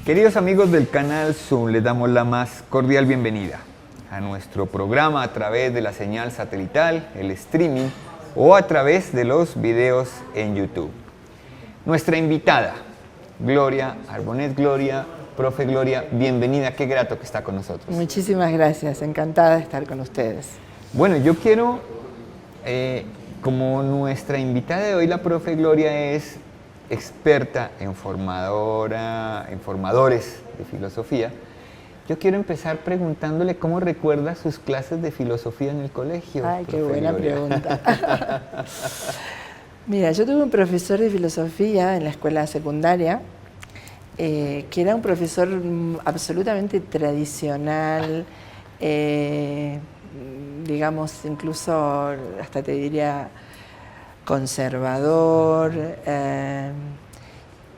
Queridos amigos del canal Zoom, les damos la más cordial bienvenida a nuestro programa a través de la señal satelital, el streaming o a través de los videos en YouTube. Nuestra invitada, Gloria Arbonés. Gloria, profe Gloria, bienvenida, qué grato que está con nosotros. Muchísimas gracias, encantada de estar con ustedes. Bueno, yo quiero, como nuestra invitada de hoy, la profe Gloria es experta en formadores de filosofía, yo quiero empezar preguntándole cómo recuerda sus clases de filosofía en el colegio. Ay, qué buena pregunta. Mira, yo tuve un profesor de filosofía en la escuela secundaria, que era un profesor absolutamente tradicional, digamos, incluso hasta te diría conservador,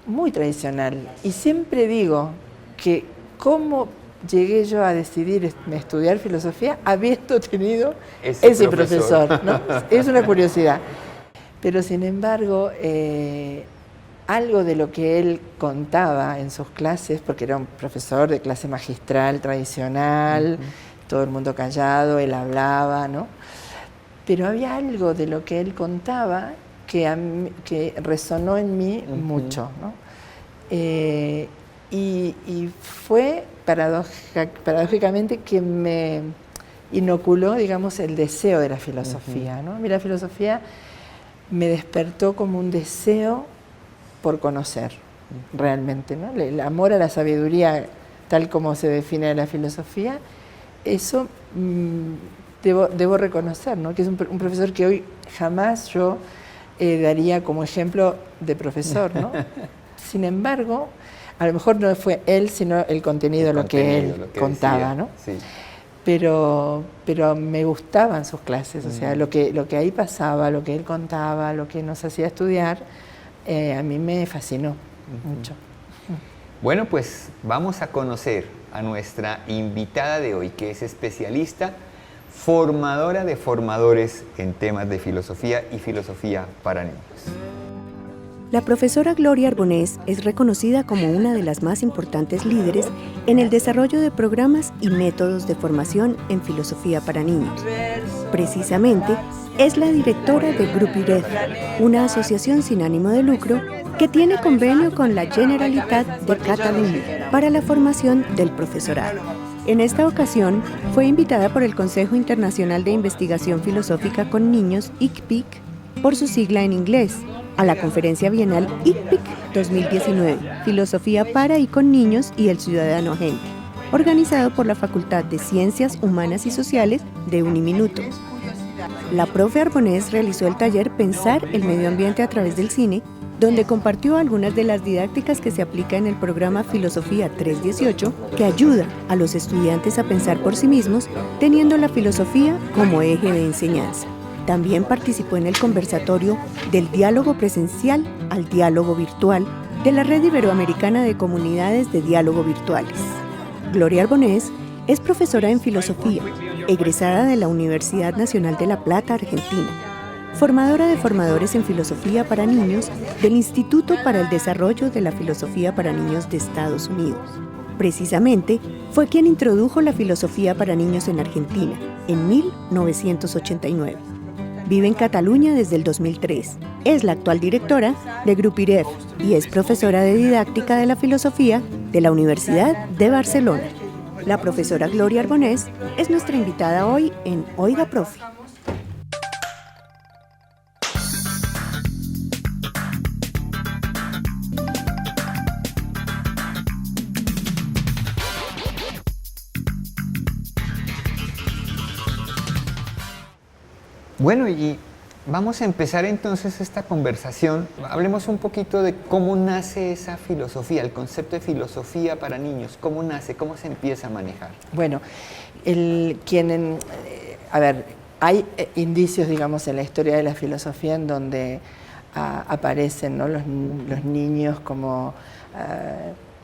muy tradicional. Y siempre digo que cómo llegué yo a decidir estudiar filosofía habiendo tenido ese profesor, ¿no? Es una curiosidad. Pero sin embargo, algo de lo que él contaba en sus clases, porque era un profesor de clase magistral tradicional, todo el mundo callado, él hablaba, ¿no? Pero había algo de lo que él contaba que resonó en mí mucho, ¿no? Y fue paradójicamente que me inoculó, digamos, el deseo de la filosofía, ¿no? A mí la filosofía me despertó como un deseo por conocer, realmente, ¿no? El amor a la sabiduría, tal como se define la filosofía, eso debo reconocer, ¿no? Que es un profesor que hoy jamás yo daría como ejemplo de profesor, ¿no? Sin embargo, a lo mejor no fue él, sino el contenido, lo que él contaba, decía, ¿no? Sí. Pero me gustaban sus clases, o sea, lo que ahí pasaba, lo que él contaba, lo que nos hacía estudiar, a mí me fascinó mucho. Bueno, pues vamos a conocer a nuestra invitada de hoy, que es especialista, formadora de formadores en temas de filosofía y filosofía para niños. La profesora Gloria Arbonés es reconocida como una de las más importantes líderes en el desarrollo de programas y métodos de formación en filosofía para niños. Precisamente, es la directora de Grupi Red, una asociación sin ánimo de lucro que tiene convenio con la Generalitat de Catalunya para la formación del profesorado. En esta ocasión, fue invitada por el Consejo Internacional de Investigación Filosófica con Niños, ICPIC, por su sigla en inglés, a la conferencia bienal ICPIC 2019, Filosofía para y con niños y el ciudadano agente, organizado por la Facultad de Ciencias Humanas y Sociales de Uniminuto. La profe Arbonés realizó el taller Pensar el medio ambiente a través del cine, donde compartió algunas de las didácticas que se aplica en el programa Filosofía 318, que ayuda a los estudiantes a pensar por sí mismos, teniendo la filosofía como eje de enseñanza. También participó en el conversatorio del diálogo presencial al diálogo virtual de la Red Iberoamericana de Comunidades de Diálogo Virtuales. Gloria Arbonés es profesora en filosofía, egresada de la Universidad Nacional de La Plata, Argentina, formadora de formadores en filosofía para niños del Instituto para el Desarrollo de la Filosofía para Niños de Estados Unidos. Precisamente, fue quien introdujo la filosofía para niños en Argentina, en 1989. Vive en Cataluña desde el 2003. Es la actual directora de Grupiref y es profesora de didáctica de la filosofía de la Universidad de Barcelona. La profesora Gloria Arbonés es nuestra invitada hoy en Oiga, Profe. Bueno, y vamos a empezar entonces esta conversación. Hablemos un poquito de cómo nace esa filosofía, el concepto de filosofía para niños. ¿Cómo nace? ¿Cómo se empieza a manejar? Bueno, hay indicios, digamos, en la historia de la filosofía en donde aparecen, ¿no?, los niños como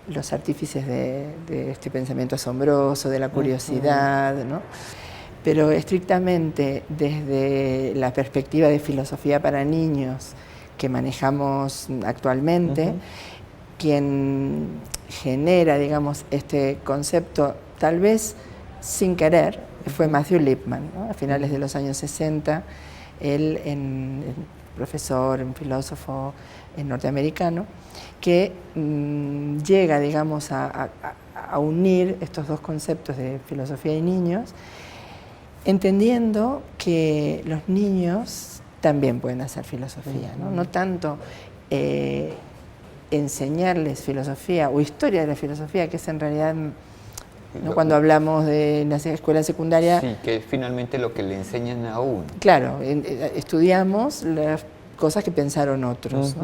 los artífices de este pensamiento asombroso, de la curiosidad, ¿no? Pero estrictamente desde la perspectiva de filosofía para niños que manejamos actualmente, quien genera, digamos, este concepto, tal vez sin querer, fue Matthew Lipman, ¿no? A finales de los años 60, él, profesor, un filósofo norteamericano, que llega, digamos, a unir estos dos conceptos de filosofía y niños, entendiendo que los niños también pueden hacer filosofía, ¿no? No tanto enseñarles filosofía o historia de la filosofía, que es en realidad, ¿no? Cuando hablamos de la escuela secundaria... Sí, que es finalmente lo que le enseñan a uno. Claro, estudiamos las cosas que pensaron otros, ¿no?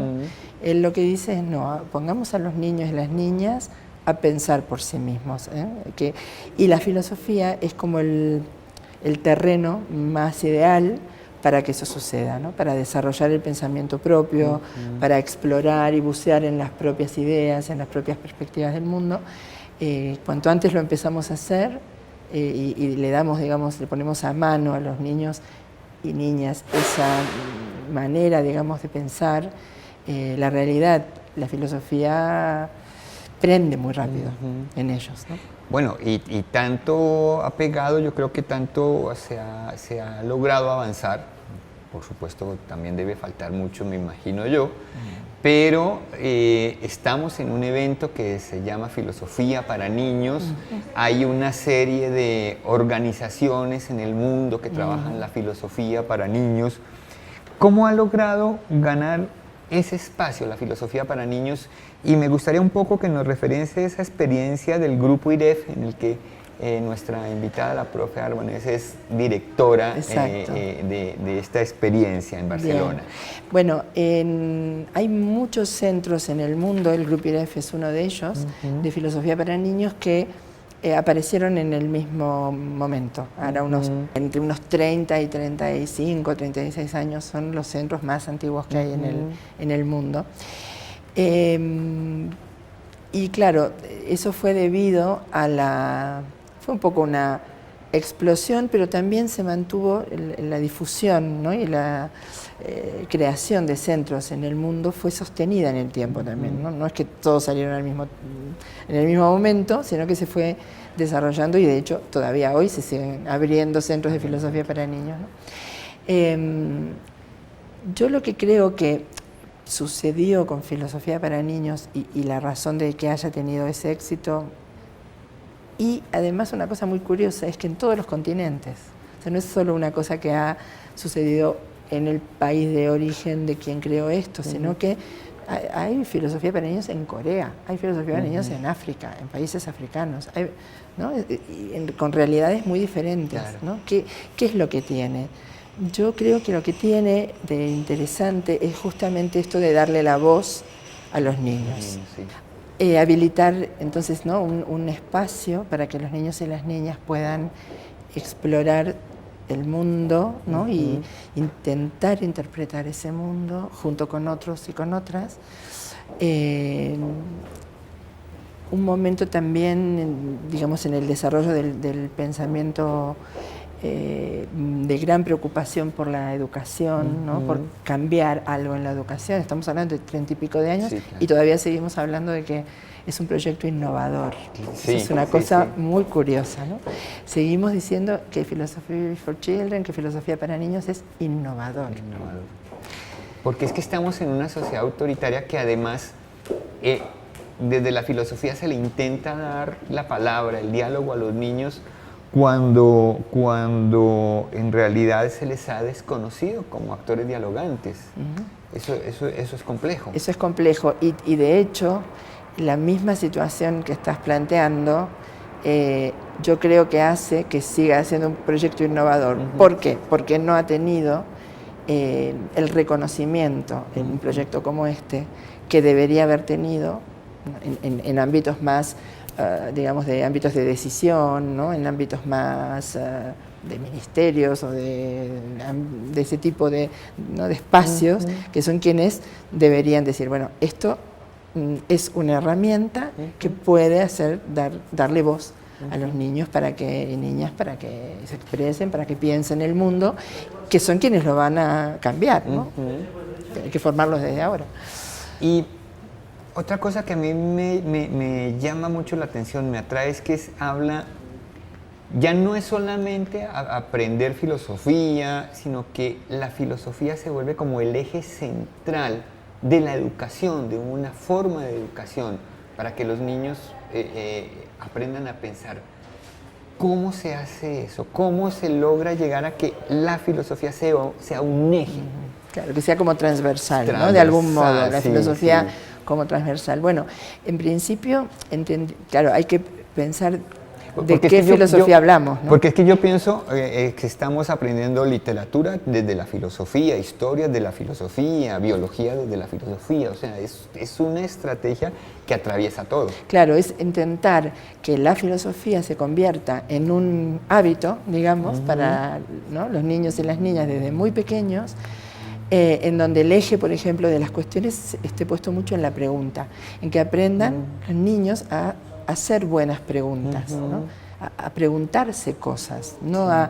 Él lo que dice es, no, pongamos a los niños y las niñas a pensar por sí mismos, ¿eh? Y la filosofía es como el terreno más ideal para que eso suceda, ¿no? Para desarrollar el pensamiento propio, para explorar y bucear en las propias ideas, en las propias perspectivas del mundo. Cuanto antes lo empezamos a hacer y le damos, digamos, le ponemos a mano a los niños y niñas esa manera, digamos, de pensar, la realidad, la filosofía prende muy rápido en ellos, ¿no? Bueno, y tanto ha pegado, yo creo que tanto se ha logrado avanzar. Por supuesto, también debe faltar mucho, me imagino yo, pero estamos en un evento que se llama Filosofía para Niños. Hay una serie de organizaciones en el mundo que trabajan la filosofía para niños. ¿Cómo ha logrado ganar ese espacio, la filosofía para niños? Y me gustaría un poco que nos referencie esa experiencia del grupo IREF, en el que nuestra invitada, la profe Arbonés, es directora de esta experiencia en Barcelona. Bien. Bueno, hay muchos centros en el mundo, el grupo IREF es uno de ellos, de filosofía para niños, que aparecieron en el mismo momento. Ahora entre unos 30 y 35, 36 años son los centros más antiguos que hay en el mundo. Y claro, eso fue debido a fue un poco una explosión, pero también se mantuvo la difusión, ¿no? Y la creación de centros en el mundo fue sostenida en el tiempo también, ¿no? No es que todos salieron en el mismo momento, sino que se fue desarrollando y de hecho todavía hoy se siguen abriendo centros de filosofía para niños, ¿no? Yo lo que creo que sucedió con filosofía para niños y la razón de que haya tenido ese éxito, y además una cosa muy curiosa es que en todos los continentes, o sea, no es solo una cosa que ha sucedido en el país de origen de quien creó esto, sino que hay filosofía para niños en Corea, hay filosofía para niños en África, en países africanos, ¿no? Con realidades muy diferentes, ¿no? ¿Qué es lo que tiene? Yo creo que lo que tiene de interesante es justamente esto de darle la voz a los niños. Habilitar entonces, ¿no? un espacio para que los niños y las niñas puedan explorar el mundo, ¿no? Y intentar interpretar ese mundo junto con otros y con otras. Un momento también, digamos, en el desarrollo del pensamiento de gran preocupación por la educación, ¿no? Por cambiar algo en la educación. Estamos hablando de 30 y pico de años, y todavía seguimos hablando de que es un proyecto innovador. Es una cosa muy curiosa, ¿no? Seguimos diciendo que Philosophy for Children, que filosofía para niños es innovador. Porque es que estamos en una sociedad autoritaria que además desde la filosofía se le intenta dar la palabra, el diálogo a los niños cuando en realidad se les ha desconocido como actores dialogantes. Eso es complejo. Eso es complejo y de hecho la misma situación que estás planteando yo creo que hace que siga siendo un proyecto innovador. ¿Por qué? Porque no ha tenido el reconocimiento en un proyecto como este que debería haber tenido en ámbitos más digamos, de ámbitos de decisión, ¿no? En ámbitos más de ministerios o de ese tipo de, ¿no? de espacios, que son quienes deberían decir, bueno, esto es una herramienta que puede darle voz a los niños y niñas para que se expresen, para que piensen el mundo, que son quienes lo van a cambiar, ¿no? Hay que formarlos desde ahora. Y Otra cosa que a mí me llama mucho la atención, me atrae, es que habla, ya no es solamente aprender filosofía, sino que la filosofía se vuelve como el eje central de la educación, de una forma de educación, para que los niños aprendan a pensar. ¿Cómo se hace eso? ¿Cómo se logra llegar a que la filosofía sea un eje? Claro, que sea como transversal, ¿no? De algún modo, la filosofía como transversal. Bueno, en principio, claro, hay que pensar de qué filosofía hablamos, ¿no? Porque es que yo pienso que estamos aprendiendo literatura desde la filosofía, historia de la filosofía, biología desde la filosofía, o sea, es una estrategia que atraviesa todo. Claro, es intentar que la filosofía se convierta en un hábito, digamos, para, ¿no?, los niños y las niñas desde muy pequeños, en donde el eje, por ejemplo, de las cuestiones esté puesto mucho en la pregunta, en que aprendan los niños a hacer buenas preguntas, ¿no? A preguntarse cosas, no a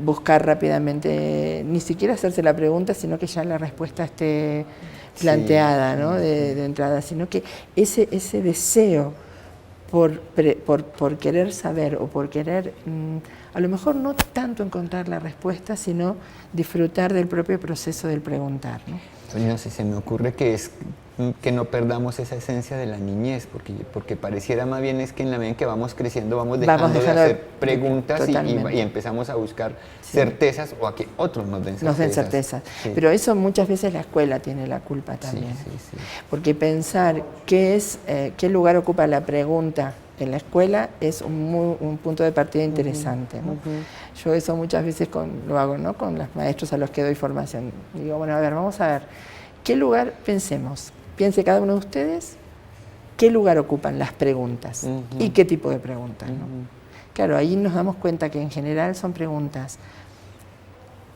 buscar rápidamente, ni siquiera hacerse la pregunta, sino que ya la respuesta esté planteada, ¿no?, de entrada, sino que ese deseo por querer saber o por querer, a lo mejor no tanto encontrar la respuesta, sino disfrutar del propio proceso del preguntar, ¿no? No sé, se me ocurre que no perdamos esa esencia de la niñez, porque pareciera más bien es que en la medida en que vamos creciendo vamos dejando de hacer preguntas y empezamos a buscar certezas, o a que otros nos den certezas. Nos den certezas. Sí. Pero eso muchas veces la escuela tiene la culpa también. Sí. Porque pensar qué lugar ocupa la pregunta en la escuela es un punto de partida interesante, ¿no? Yo eso muchas veces lo hago, ¿no?, con los maestros a los que doy formación. Digo, bueno, a ver, vamos a ver, ¿qué lugar piense cada uno de ustedes, qué lugar ocupan las preguntas y qué tipo de preguntas, ¿no? Claro, ahí nos damos cuenta que en general son preguntas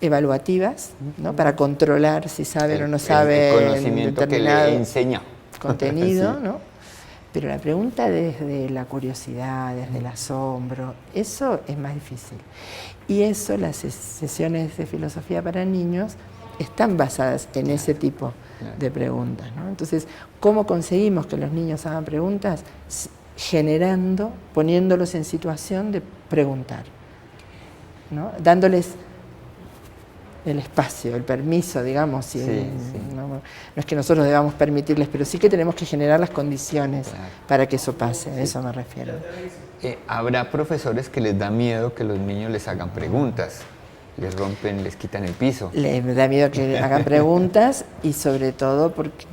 evaluativas, ¿no?, para controlar si saben o no saben el conocimiento que le enseña contenido, ¿no? Pero la pregunta desde la curiosidad, desde el asombro, eso es más difícil. Y eso, las sesiones de filosofía para niños están basadas en ese tipo de preguntas, ¿no? Entonces, ¿cómo conseguimos que los niños hagan preguntas? Poniéndolos en situación de preguntar, ¿no? Dándoles el espacio, el permiso, digamos. No es que nosotros debamos permitirles, pero sí que tenemos que generar las condiciones para que eso pase, a eso me refiero. Habrá profesores que les da miedo que los niños les hagan preguntas, les quitan el piso. Les da miedo que hagan preguntas y sobre todo porque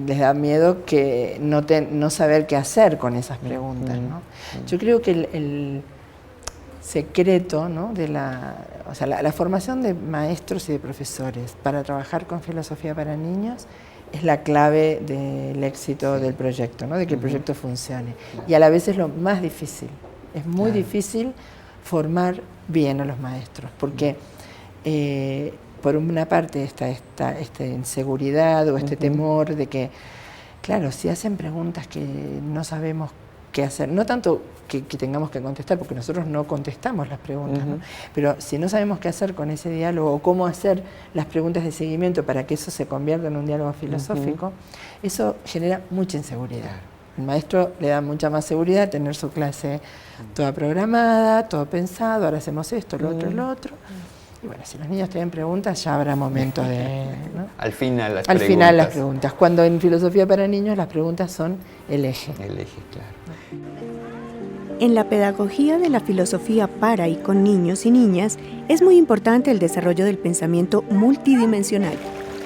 les da miedo que no saber qué hacer con esas preguntas, ¿no? Yo creo que el secreto, ¿no?, de la formación de maestros y de profesores para trabajar con filosofía para niños es la clave del éxito del proyecto, ¿no?, de que el proyecto funcione. Y a la vez es lo más difícil. Es muy difícil formar bien a los maestros, porque por una parte está esta inseguridad o este temor de que, claro, si hacen preguntas que no sabemos qué hacer, no tanto que tengamos que contestar, porque nosotros no contestamos las preguntas, ¿no?, pero si no sabemos qué hacer con ese diálogo o cómo hacer las preguntas de seguimiento para que eso se convierta en un diálogo filosófico, eso genera mucha inseguridad. El maestro le da mucha más seguridad tener su clase toda programada, todo pensado, ahora hacemos esto, lo otro, lo otro. Y bueno, si los niños tienen preguntas, ya habrá momentos de, ¿no? Al final las preguntas. Cuando en filosofía para niños las preguntas son el eje. El eje, claro. En la pedagogía de la filosofía para y con niños y niñas es muy importante el desarrollo del pensamiento multidimensional,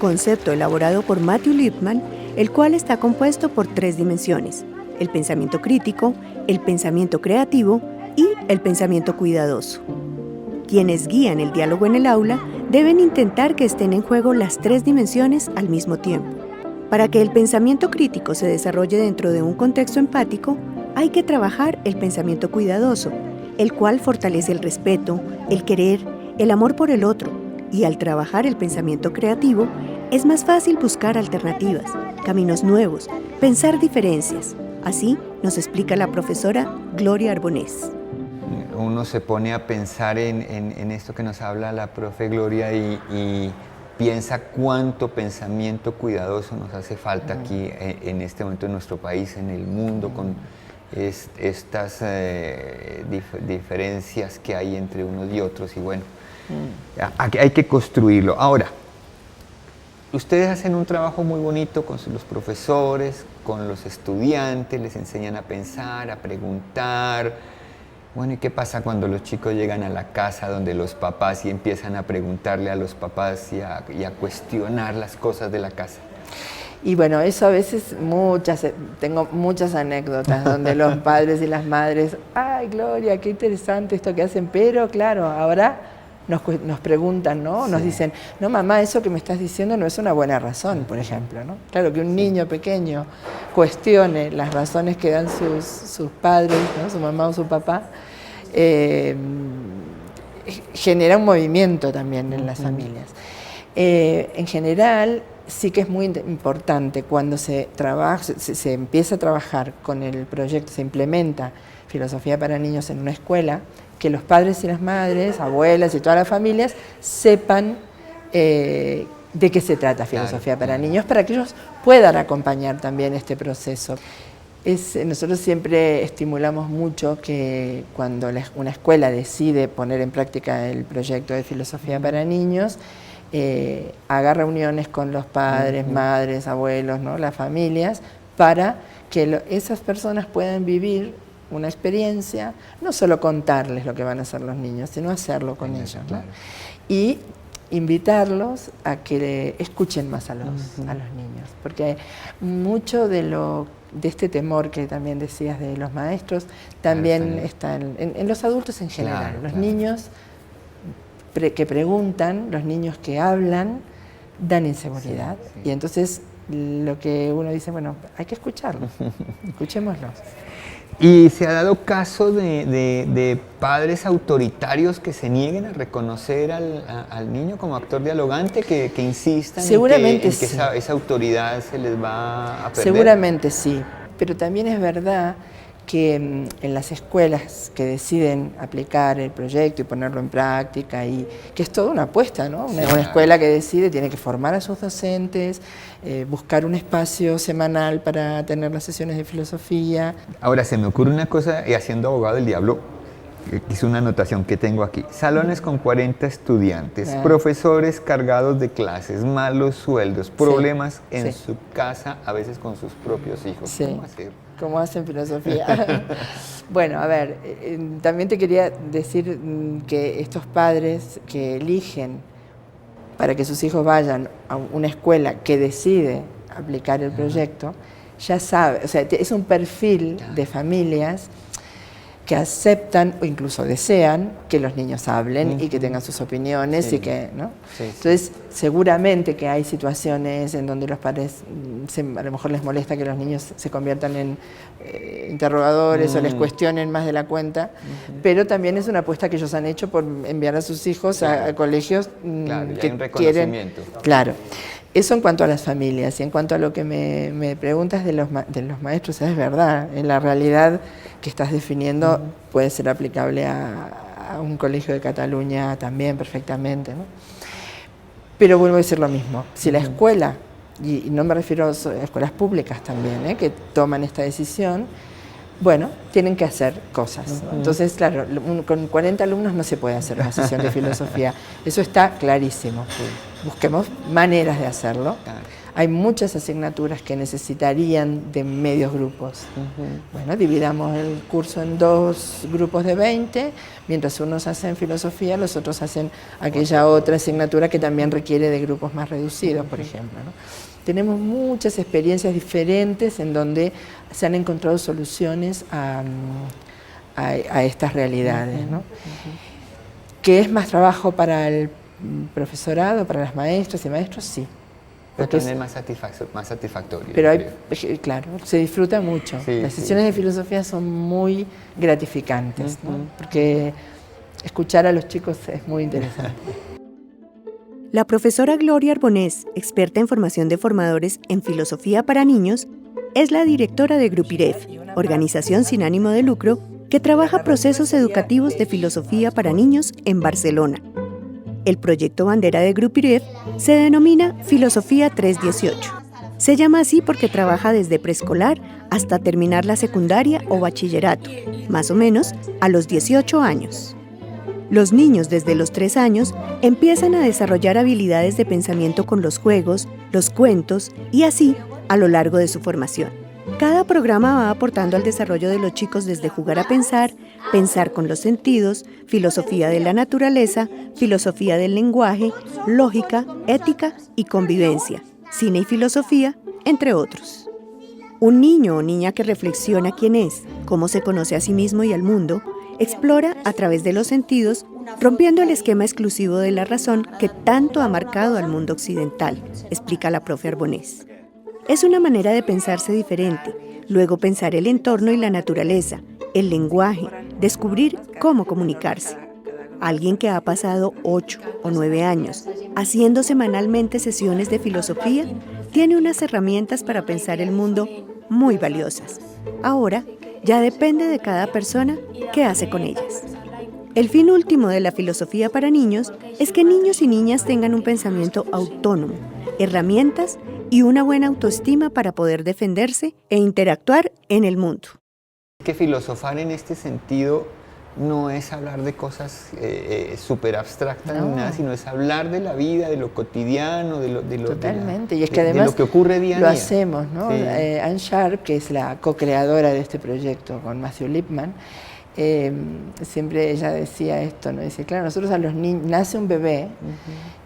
concepto elaborado por Matthew Lipman, el cual está compuesto por 3 dimensiones: el pensamiento crítico, el pensamiento creativo y el pensamiento cuidadoso. Quienes guían el diálogo en el aula deben intentar que estén en juego las 3 dimensiones al mismo tiempo. Para que el pensamiento crítico se desarrolle dentro de un contexto empático, hay que trabajar el pensamiento cuidadoso, el cual fortalece el respeto, el querer, el amor por el otro, y al trabajar el pensamiento creativo, es más fácil buscar alternativas, caminos nuevos, pensar diferencias. Así nos explica la profesora Gloria Arbonés. Uno se pone a pensar en esto que nos habla la profe Gloria y piensa cuánto pensamiento cuidadoso nos hace falta aquí en este momento en nuestro país, en el mundo, con estas diferencias que hay entre unos y otros, y bueno, hay que construirlo. Ahora, ustedes hacen un trabajo muy bonito con los profesores, con los estudiantes, les enseñan a pensar, a preguntar. Bueno, ¿y qué pasa cuando los chicos llegan a la casa donde los papás y empiezan a preguntarle a los papás y a cuestionar las cosas de la casa? Y bueno, eso a veces tengo muchas anécdotas donde los padres y las madres, ¡ay, Gloria, qué interesante esto que hacen! Pero claro, ahora nos preguntan, ¿no? Nos dicen, no, mamá, eso que me estás diciendo no es una buena razón, por ejemplo, ¿no? Claro, que un niño pequeño cuestione las razones que dan sus padres, ¿no? Su mamá o su papá, genera un movimiento también en las familias. En general, sí que es muy importante cuando se empieza a trabajar con el proyecto, se implementa filosofía para niños en una escuela, que los padres y las madres, abuelas y todas las familias sepan de qué se trata filosofía para niños, para que ellos puedan acompañar también este proceso. Nosotros siempre estimulamos mucho que cuando una escuela decide poner en práctica el proyecto de filosofía para niños, haga reuniones con los padres, madres, abuelos, ¿no? Las familias, para que esas personas puedan vivir una experiencia, no solo contarles lo que van a hacer los niños, sino hacerlo con ellos, ¿no? Claro. Y invitarlos a que escuchen más a los niños, porque mucho de este temor que también decías de los maestros, también está en los adultos en general. Los niños que preguntan, los niños que hablan, dan inseguridad. Y entonces lo que uno dice, bueno, hay que escucharlos, escuchémoslos. ¿Y se ha dado caso de padres autoritarios que se nieguen a reconocer al niño como actor dialogante, que insistan Seguramente en que esa autoridad se les va a perder? Seguramente sí, pero también es verdad que en las escuelas que deciden aplicar el proyecto y ponerlo en práctica, y que es toda una apuesta, ¿no? Una escuela que decide tiene que formar a sus docentes, buscar un espacio semanal para tener las sesiones de filosofía. Ahora se me ocurre una cosa, y haciendo abogado del diablo, hice una anotación que tengo aquí: salones con 40 estudiantes, profesores cargados de clases, malos sueldos, problemas en su casa, a veces con sus propios hijos. ¿Cómo hacer? ¿Cómo hacen filosofía? Bueno, a ver, también te quería decir que estos padres que eligen para que sus hijos vayan a una escuela que decide aplicar el proyecto, ya sabe, o sea, es un perfil de familias que aceptan o incluso desean que los niños hablen y que tengan sus opiniones y que, ¿no? Entonces, seguramente que hay situaciones en donde los padres a lo mejor les molesta que los niños se conviertan en interrogadores o les cuestionen más de la cuenta, pero también es una apuesta que ellos han hecho por enviar a sus hijos a colegios que hay un reconocimiento. Claro. Eso en cuanto a las familias, y en cuanto a lo que me preguntas de los maestros, es verdad, en la realidad que estás definiendo puede ser aplicable a un colegio de Cataluña también perfectamente, ¿no? Pero vuelvo a decir lo mismo, si la escuela, y no me refiero a escuelas públicas también, que toman esta decisión, bueno, tienen que hacer cosas, ¿no? Entonces, claro, con 40 alumnos no se puede hacer una sesión de filosofía, eso está clarísimo. Busquemos maneras de hacerlo. Hay muchas asignaturas que necesitarían de medios grupos. Bueno, dividamos el curso en 2 grupos de 20, mientras unos hacen filosofía, los otros hacen aquella otra asignatura que también requiere de grupos más reducidos, por ejemplo, ¿no? Tenemos muchas experiencias diferentes en donde se han encontrado soluciones a estas realidades, ¿no? ¿Que es más trabajo para el profesorado, para las maestras y maestros? Sí. Pero también es más satisfactorio. Pero claro, se disfruta mucho. Las sesiones de filosofía son muy gratificantes, ¿no? Porque escuchar a los chicos es muy interesante. La profesora Gloria Arbonés, experta en formación de formadores en filosofía para niños, es la directora de Grupiref, organización sin ánimo de lucro que trabaja procesos educativos de filosofía para niños en Barcelona. El proyecto bandera de Grupirev se denomina Filosofía 318. Se llama así porque trabaja desde preescolar hasta terminar la secundaria o bachillerato, más o menos a los 18 años. Los niños desde los 3 años empiezan a desarrollar habilidades de pensamiento con los juegos, los cuentos y así a lo largo de su formación. Cada programa va aportando al desarrollo de los chicos desde jugar a pensar, pensar con los sentidos, filosofía de la naturaleza, filosofía del lenguaje, lógica, ética y convivencia, cine y filosofía, entre otros. Un niño o niña que reflexiona quién es, cómo se conoce a sí mismo y al mundo, explora a través de los sentidos, rompiendo el esquema exclusivo de la razón que tanto ha marcado al mundo occidental, explica la profe Arbonés. Es una manera de pensarse diferente, luego pensar el entorno y la naturaleza, el lenguaje, descubrir cómo comunicarse. Alguien que ha pasado 8 o 9 años haciendo semanalmente sesiones de filosofía tiene unas herramientas para pensar el mundo muy valiosas. Ahora, ya depende de cada persona qué hace con ellas. El fin último de la filosofía para niños es que niños y niñas tengan un pensamiento autónomo, herramientas y una buena autoestima para poder defenderse e interactuar en el mundo. Que filosofar en este sentido no es hablar de cosas súper abstractas ni nada, sino es hablar de la vida, de lo cotidiano, de lo Totalmente, y es que además de lo que ocurre día a lo día. hacemos, ¿no? Sí. Anne Sharp, que es la co-creadora de este proyecto con Matthew Lipman, siempre ella decía esto, ¿no? Dice, claro, nosotros a los niños, nace un bebé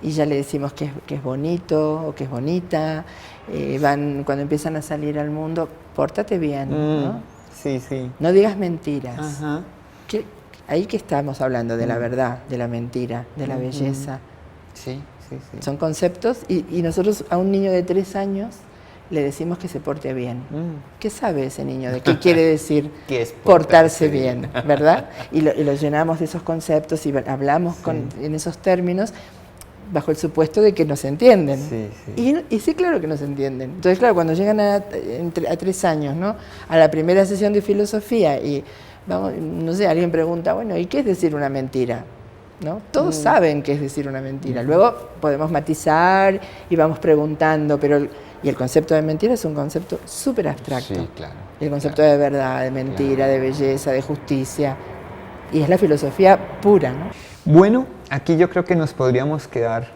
y ya le decimos que es bonito o que es bonita, cuando empiezan a salir al mundo, pórtate bien, ¿no? Sí, sí. No digas mentiras. Ajá. Ahí que estamos hablando de la verdad, de la mentira, de la belleza. Sí, sí, sí. Son conceptos y nosotros a un niño de 3 años le decimos que se porte bien. ¿Qué sabe ese niño de qué quiere decir ¿Qué es portarse bien, verdad? Y lo llenamos de esos conceptos y hablamos en esos términos bajo el supuesto de que nos entienden. Sí, sí. Y sí, claro que nos entienden. Entonces, claro, cuando llegan a 3 años, ¿no? A la primera sesión de filosofía y, vamos, no sé, alguien pregunta, bueno, ¿y qué es decir una mentira? ¿No? Todos saben qué es decir una mentira. Luego podemos matizar y vamos preguntando, pero el concepto de mentira es un concepto súper abstracto. Sí, claro. El concepto de verdad, de mentira, de belleza, de justicia. Y es la filosofía pura, ¿no? Bueno, aquí yo creo que nos podríamos quedar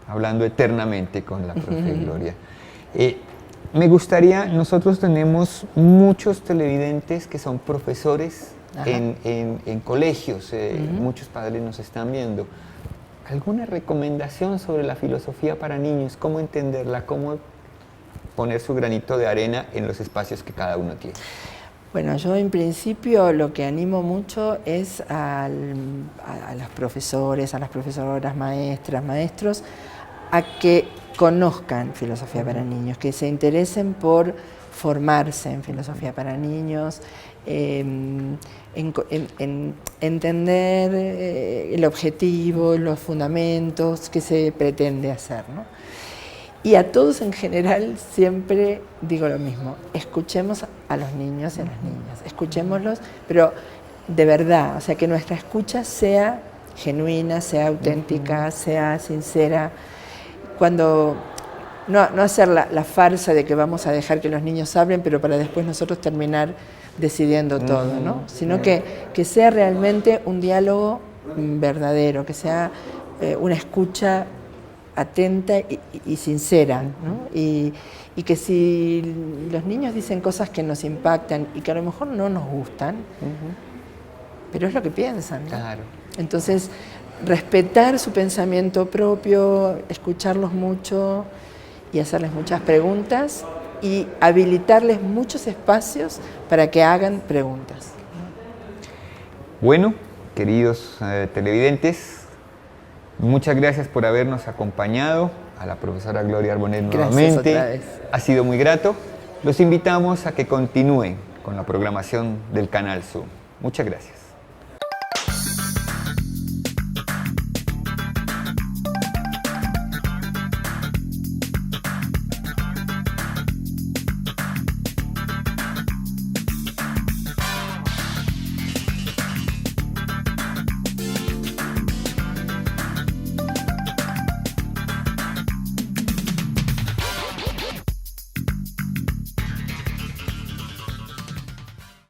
hablando eternamente con la profe Gloria. Me gustaría, nosotros tenemos muchos televidentes que son profesores en colegios, muchos padres nos están viendo. ¿Alguna recomendación sobre la filosofía para niños? ¿Cómo entenderla? ¿Cómo poner su granito de arena en los espacios que cada uno tiene? Bueno, yo en principio lo que animo mucho es a los profesores, a las profesoras, maestras, maestros, a que conozcan filosofía para niños, que se interesen por formarse en filosofía para niños, en entender el objetivo, los fundamentos que se pretende hacer, ¿no? Y a todos en general siempre digo lo mismo, escuchemos a los niños y a las niñas, escuchémoslos, pero de verdad, o sea, que nuestra escucha sea genuina, sea auténtica, sea sincera, cuando no hacer la farsa de que vamos a dejar que los niños hablen, pero para después nosotros terminar decidiendo todo, ¿no? Sino que sea realmente un diálogo verdadero, que sea una escucha atenta y sincera, ¿no? Y que si los niños dicen cosas que nos impactan y que a lo mejor no nos gustan, pero es lo que piensan, ¿no? Claro. Entonces, respetar su pensamiento propio, escucharlos mucho y hacerles muchas preguntas y habilitarles muchos espacios para que hagan preguntas. Bueno, queridos televidentes, muchas gracias por habernos acompañado, a la profesora Gloria Arbonés nuevamente. Otra vez. Ha sido muy grato. Los invitamos a que continúen con la programación del canal Zoom. Muchas gracias.